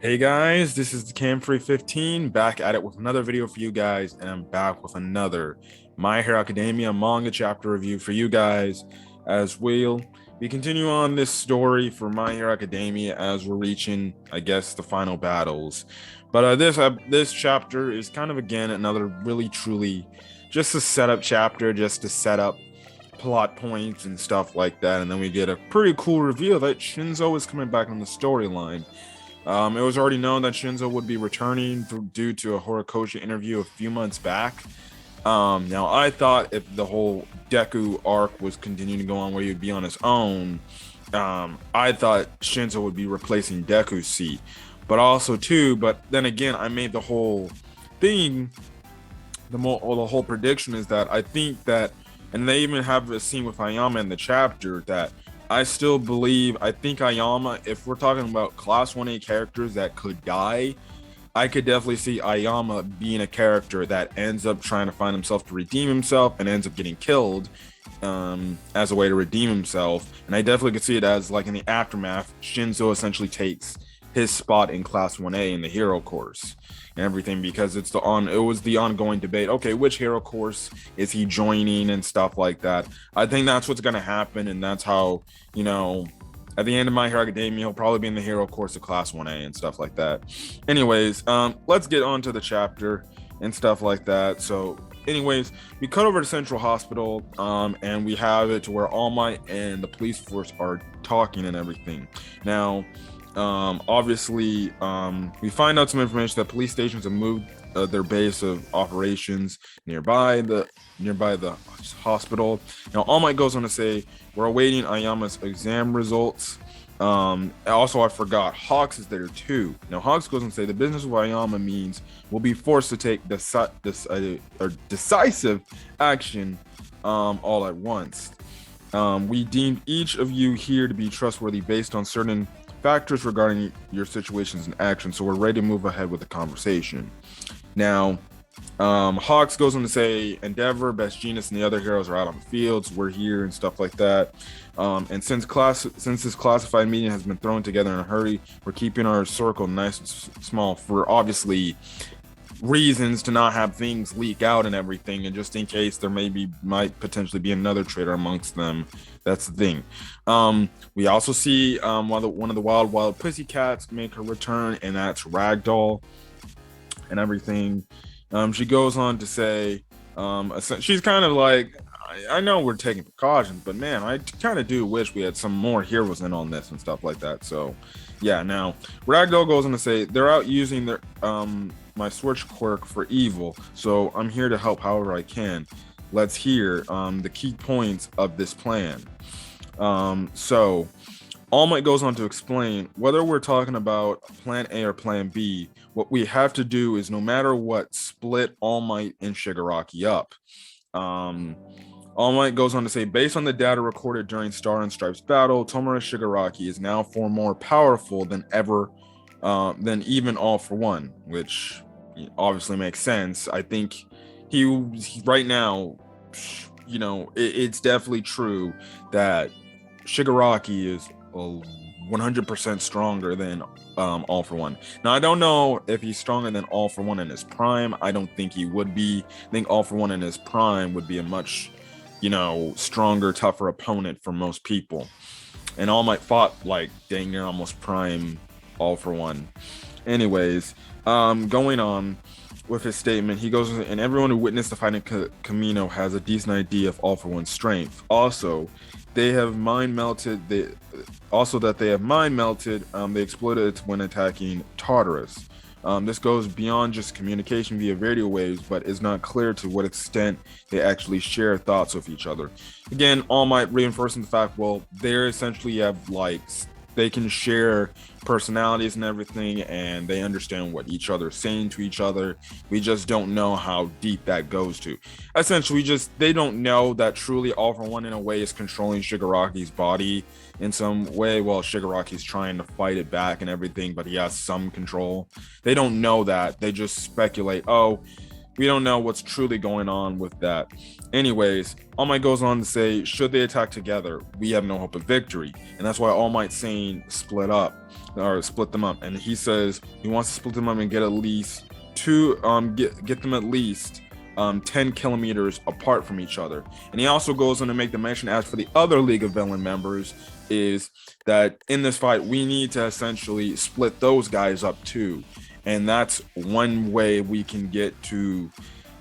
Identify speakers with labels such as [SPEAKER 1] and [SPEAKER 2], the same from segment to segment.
[SPEAKER 1] Hey guys, this is the Cam315 back at it with another video for you guys, and I'm back with another My Hero Academia manga chapter review for you guys as we continue on this story for My Hero Academia as we're reaching, I guess, the final battles. But this chapter is kind of again another really truly just a setup chapter, just to set up plot points and stuff like that, and then we get a pretty cool reveal that Shinso is coming back on the storyline. It was already known that Shinso would be returning due to a Horikoshi interview a few months back. Now, I thought if the whole Deku arc was continuing to go on where he'd be on his own, I thought Shinso would be replacing Deku's seat. But then again, I made the whole thing, the whole prediction is that I think that, and they even have a scene with Aoyama in the chapter that I think Aoyama, if we're talking about class 1A characters that could die, I could definitely see Aoyama being a character that ends up trying to find himself to redeem himself and ends up getting killed as a way to redeem himself. And I definitely could see it as, like, in the aftermath, Shinso essentially takes his spot in class 1A in the hero course and everything, because it was the ongoing debate, okay, which hero course is he joining and stuff like that. I think that's what's going to happen, and that's how, at the end of My Hero Academia, he'll probably be in the hero course of class 1A and stuff like that. Anyways, let's get on to the chapter and stuff like that. So anyways, we cut over to Central Hospital, and we have it to where All Might and the police force are talking and everything. Now, obviously, we find out some information that police stations have moved their base of operations nearby the hospital. Now, All Might goes on to say, we're awaiting Aoyama's exam results. Also, I forgot, Hawks is there too. Now, Hawks goes on to say the business of Aoyama means we'll be forced to take decisive action all at once. We deemed each of you here to be trustworthy based on certain factors regarding your situations and actions, so we're ready to move ahead with the conversation. Now, Hawks goes on to say Endeavor, Best Genius, and the other heroes are out on the fields. We're here and stuff like that. And since this classified meeting has been thrown together in a hurry, we're keeping our circle nice and small for obviously reasons to not have things leak out and everything, and just in case there might potentially be another traitor amongst them. That's the thing. We also see one of the wild pussycats make her return, and that's Ragdoll and everything. She goes on to say, she's kind of like, I know we're taking precautions, but man, I kind of do wish we had some more heroes in on this and stuff like that. So yeah, now Ragdoll goes on to say they're out using their my switch quirk for evil, so I'm here to help however I can. Let's hear the key points of this plan. So All Might goes on to explain, whether we're talking about plan A or plan B, what we have to do is, no matter what, split All Might and Shigaraki up. All Might goes on to say, based on the data recorded during Star and Stripes battle, Tomura Shigaraki is now far more powerful than ever, than even All for One, which obviously makes sense. I think he right now, it's definitely true that Shigaraki is 100% stronger than All for One. Now, I don't know if he's stronger than All for One in his prime. I don't think he would be. I think All for One in his prime would be a much, stronger, tougher opponent for most people. And All Might fought like dang near almost prime All for One. Anyways, going on with his statement, he goes, and everyone who witnessed the fighting Camino has a decent idea of All for One's strength. Also, they have mind melted. They exploited it when attacking Tartarus. This goes beyond just communication via radio waves, but is not clear to what extent they actually share thoughts with each other. Again, All Might reinforcing the fact, well, they essentially have they can share personalities and everything, and they understand what each other is saying to each other. We just don't know how deep that goes to. Essentially, they don't know that truly All for One in a way is controlling Shigaraki's body in some way, while Shigaraki's trying to fight it back and everything, but he has some control. They don't know that. They just speculate, oh, we don't know what's truly going on with that. Anyways, All Might goes on to say, should they attack together, we have no hope of victory. And that's why All Might's saying split them up. And he says he wants to split them up and get at least get them at least 10 kilometers apart from each other. And he also goes on to make the mention, as for the other League of Villain members, is that in this fight, we need to essentially split those guys up too. And that's one way we can get to,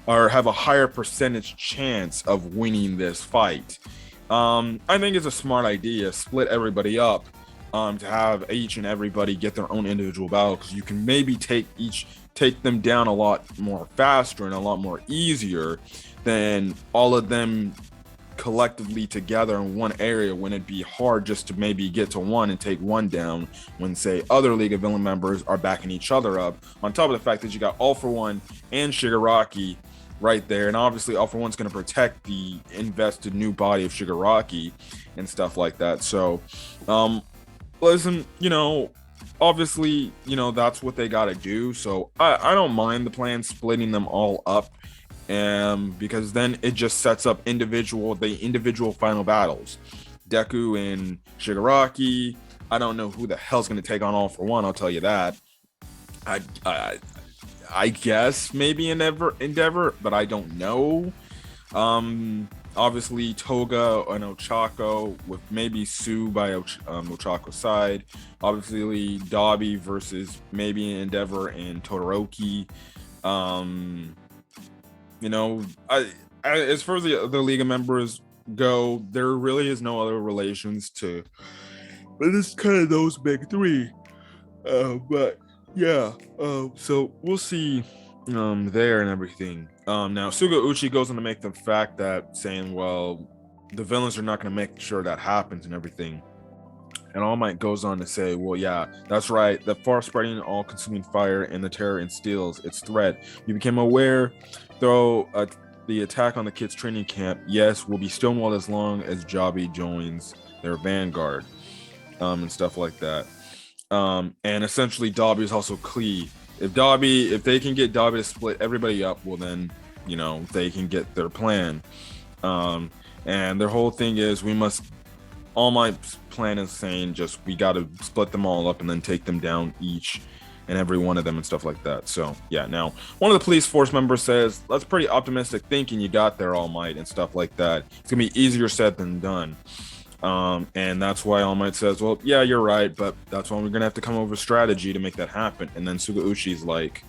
[SPEAKER 1] or have a higher percentage chance of winning this fight. I think it's a smart idea, split everybody up, to have each and everybody get their own individual battle, because you can maybe take them down a lot more faster and a lot more easier than all of them collectively together in one area, when it'd be hard just to maybe get to one and take one down, when say other League of Villain members are backing each other up, on top of the fact that you got All For One and Shigaraki right there. And obviously All For One's going to protect the invested new body of Shigaraki and stuff like that. So listen, obviously, that's what they got to do. So I don't mind the plan splitting them all up, because then it just sets up the individual final battles. Deku and Shigaraki. I don't know who the hell's going to take on All For One, I'll tell you that. I guess maybe Endeavor, but I don't know. Obviously Toga and Ochako, with maybe Sue by Ochako's side. Obviously Dabi versus maybe Endeavor and Todoroki. As far as the other League of members go, there really is no other relations to, but it's kind of those big three. But yeah, so we'll see there and everything. Now Suga Uchi goes on to make the fact that, saying, well, the villains are not going to make sure that happens and everything. And All Might goes on to say, well, yeah, that's right. The far-spreading, all-consuming fire and the terror instills its threat. You became aware, though, the attack on the kids' training camp, yes, will be stonewalled as long as Dabi joins their vanguard, and stuff like that. And essentially, Dabi is also key. If they can get Dabi to split everybody up, well, then, they can get their plan. And their whole thing is, All Might's plan is saying we got to split them all up and then take them down each and every one of them and stuff like that. So yeah, now one of the police force members says, that's pretty optimistic thinking you got there, All Might, and stuff like that. It's gonna be easier said than done. And that's why All Might says, well, yeah, you're right, but that's why we're gonna have to come up with a strategy to make that happen. And then Suga Uchi's like,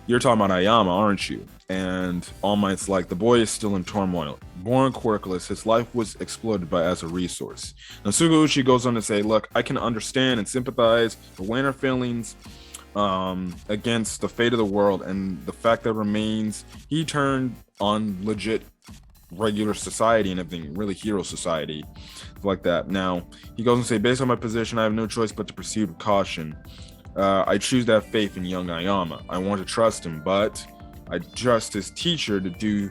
[SPEAKER 1] you're talking about Aoyama, aren't you? And All Might's like, the boy is still in turmoil. Born quirkless, his life was exploited as a resource. Now Suga Uchi goes on to say, look, I can understand and sympathize with Wayne feelings against the fate of the world and the fact that remains he turned on legit regular society and everything, really hero society, like that. Now he goes and say, based on my position, I have no choice but to proceed with caution. I choose to have faith in young Aoyama. I want to trust him, but I trust his teacher to do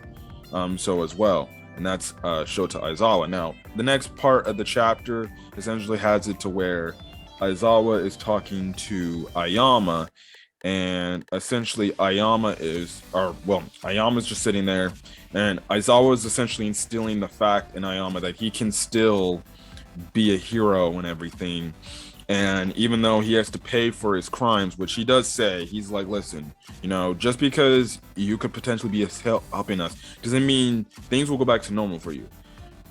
[SPEAKER 1] so as well, and that's Shota Aizawa. Now the next part of the chapter essentially has it to where Aizawa is talking to Aoyama, and essentially Aoyama's just sitting there, and Aizawa is essentially instilling the fact in Aoyama that he can still be a hero and everything. And even though he has to pay for his crimes, which he does say, he's like, listen, just because you could potentially be helping us doesn't mean things will go back to normal for you.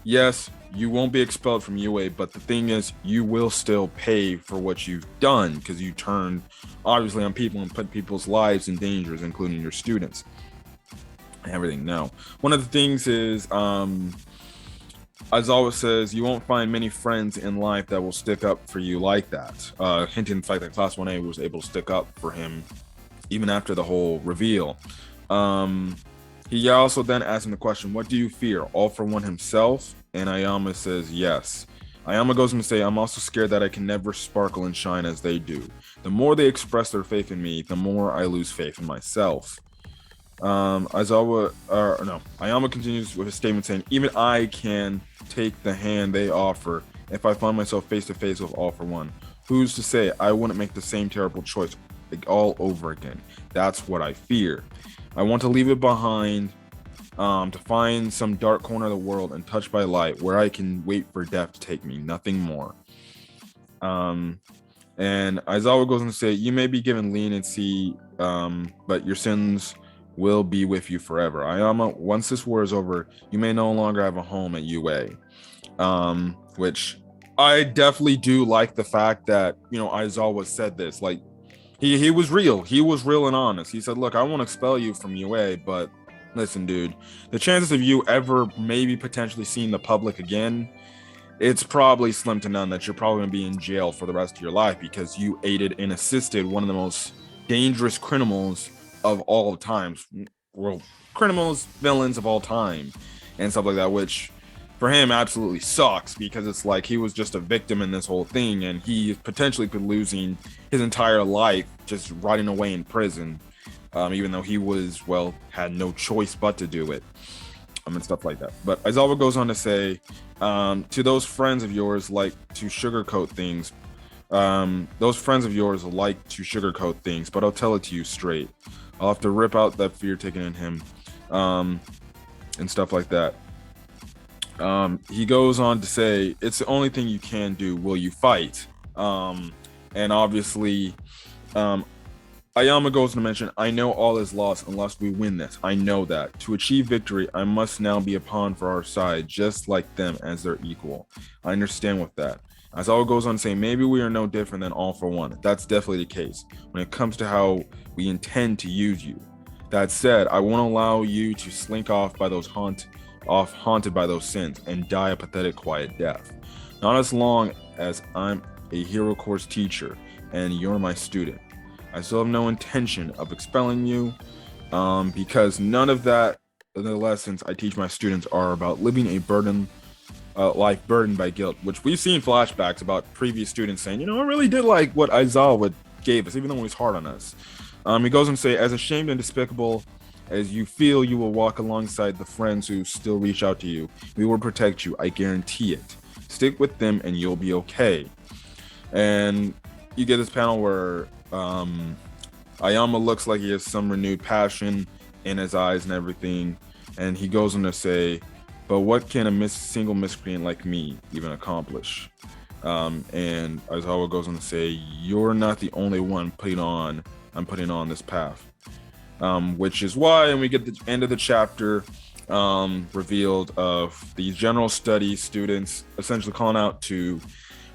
[SPEAKER 1] Yes, you won't be expelled from UA, but the thing is, you will still pay for what you've done, because you turned obviously on people and put people's lives in danger, including your students and everything. Now, one of the things is, Aizawa says, you won't find many friends in life that will stick up for you like that, hinting the fact that Class 1A was able to stick up for him even after the whole reveal. He also then asks him the question, what do you fear? All For One himself? And Aoyama says, yes. Aoyama goes on to say, I'm also scared that I can never sparkle and shine as they do. The more they express their faith in me, the more I lose faith in myself. Aoyama continues with his statement saying, even I can take the hand they offer if I find myself face to face with All For One. Who's to say I wouldn't make the same terrible choice? all over again. That's what I fear. I want to leave it behind, to find some dark corner of the world and touched by light where I can wait for death to take me, nothing more. And Aizawa goes on to say, you may be given leniency, but your sins will be with you forever. Aoyama, once this war is over, you may no longer have a home at UA. Which I definitely do like the fact that, Aizawa said this. Like, he was real. He was real and honest. He said, look, I won't expel you from UA, but listen, dude, the chances of you ever maybe potentially seeing the public again, it's probably slim to none that you're probably going to be in jail for the rest of your life because you aided and assisted one of the most dangerous criminals of all times, well, criminals, villains of all time, and stuff like that, which for him absolutely sucks because it's like he was just a victim in this whole thing and he potentially could losing his entire life just rotting away in prison, even though he was, had no choice but to do it. And stuff like that. But Aizawa goes on to say, to those friends of yours like to sugarcoat things. Those friends of yours like to sugarcoat things, but I'll tell it to you straight. I'll have to rip out that fear taken in him, and stuff like that. He goes on to say, it's the only thing you can do. Will you fight? And obviously, Aoyama goes to mention, I know all is lost unless we win this. I know that. To achieve victory, I must now be a pawn for our side, just like them as their equal. I understand with that. Aizawa goes on to say, maybe we are no different than All for One. That's definitely the case when it comes to how we intend to use you. That said, I won't allow you to slink off by those haunted by those sins and die a pathetic quiet death. Not as long as I'm a hero course teacher and you're my student. I still have no intention of expelling you, because none of the lessons I teach my students are about living a life burdened by guilt, which we've seen flashbacks about previous students saying, I really did like what Aizawa gave us, even though he was hard on us. He goes on to say, as ashamed and despicable as you feel, you will walk alongside the friends who still reach out to you. We will protect you, I guarantee it. Stick with them and you'll be okay. And you get this panel where Aoyama looks like he has some renewed passion in his eyes and everything, and he goes on to say, but what can a single miscreant like me even accomplish? And Aizawa goes on to say, you're not the only one I'm putting on this path, which is why, and we get the end of the chapter revealed of these general studies students essentially calling out to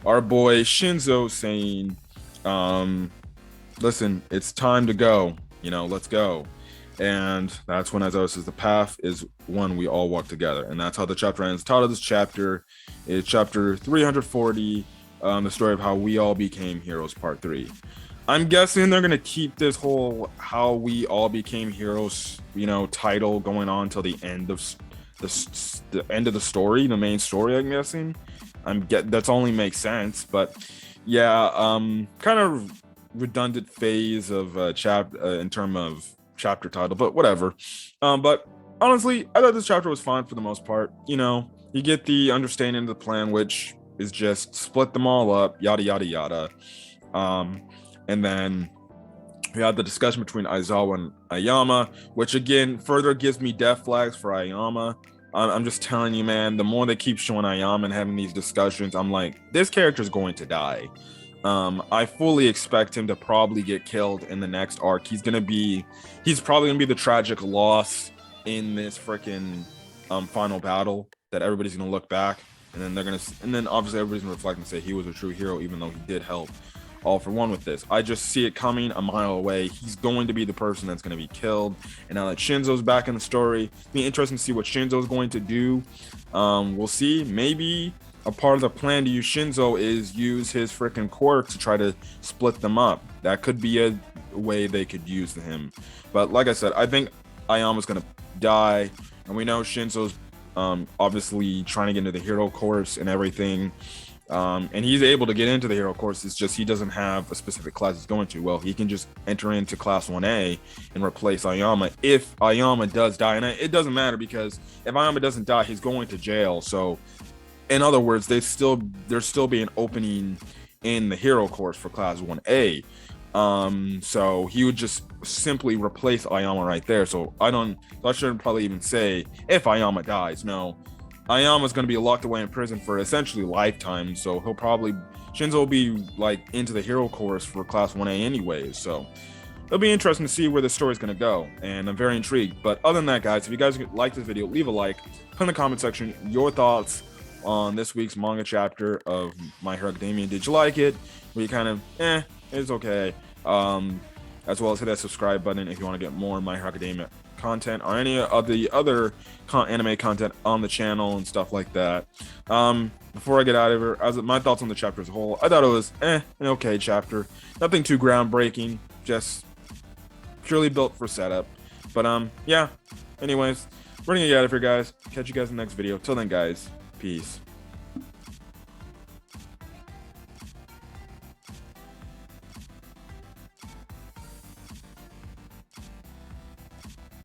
[SPEAKER 1] our boy Shinso saying, listen, it's time to go, let's go. And that's when Aizawa says the path is one we all walk together. And that's how the chapter ends. The title of this chapter is chapter 340, the story of how we all became heroes, part 3. I'm guessing they're going to keep this whole how we all became heroes, title going on till the end of the end of the story, the main story, I'm guessing. That's only makes sense, but yeah, kind of redundant phase of in terms of chapter title, but whatever. But honestly, I thought this chapter was fine for the most part. You get the understanding of the plan, which is just split them all up, yada yada yada. And then we had the discussion between Aizawa and Aoyama, which again further gives me death flags for Aoyama. I'm just telling you, man, the more they keep showing Aoyama and having these discussions, I'm like, this character's going to die. I fully expect him to probably get killed in the next arc. He's probably gonna be the tragic loss in this freaking final battle that everybody's gonna look back, and then obviously everybody's gonna reflect and say he was a true hero, even though he did help All for One with this. I just see it coming a mile away. He's going to be the person that's going to be killed. And now that Shinso's back in the story, it'll be interesting to see what Shinso's going to do. We'll see. Maybe a part of the plan to use Shinso is use his freaking quirk to try to split them up. That could be a way they could use him. But like I said, I think Aoyama's going to die. And we know Shinso's obviously trying to get into the hero course and everything. And he's able to get into the hero course. It's just he doesn't have a specific class he's going to. Well, he can just enter into class 1A and replace Aoyama if Aoyama does die. And it doesn't matter, because if Aoyama doesn't die, he's going to jail. So in other words, there's still be an opening in the hero course for class 1A. So he would just simply replace Aoyama right there. So I shouldn't probably even say if Aoyama dies. No, Aoyama's going to be locked away in prison for essentially lifetime. So Shinso will be like into the hero course for Class 1A anyways. So it'll be interesting to see where this story is going to go, and I'm very intrigued. But other than that, guys, if you guys like this video, leave a like, put in the comment section your thoughts on this week's manga chapter of My Hero Academia. Did you like it? Were you kind of it's okay? As well as hit that subscribe button if you want to get more My Hero Academia content or any of the other anime content on the channel and stuff like that. Before I get out of here, as my thoughts on the chapter as a whole, I thought it was an okay chapter. Nothing too groundbreaking, just purely built for setup. But yeah, anyways, we're gonna get out of here, guys. Catch you guys in the next video. Till then, guys, peace.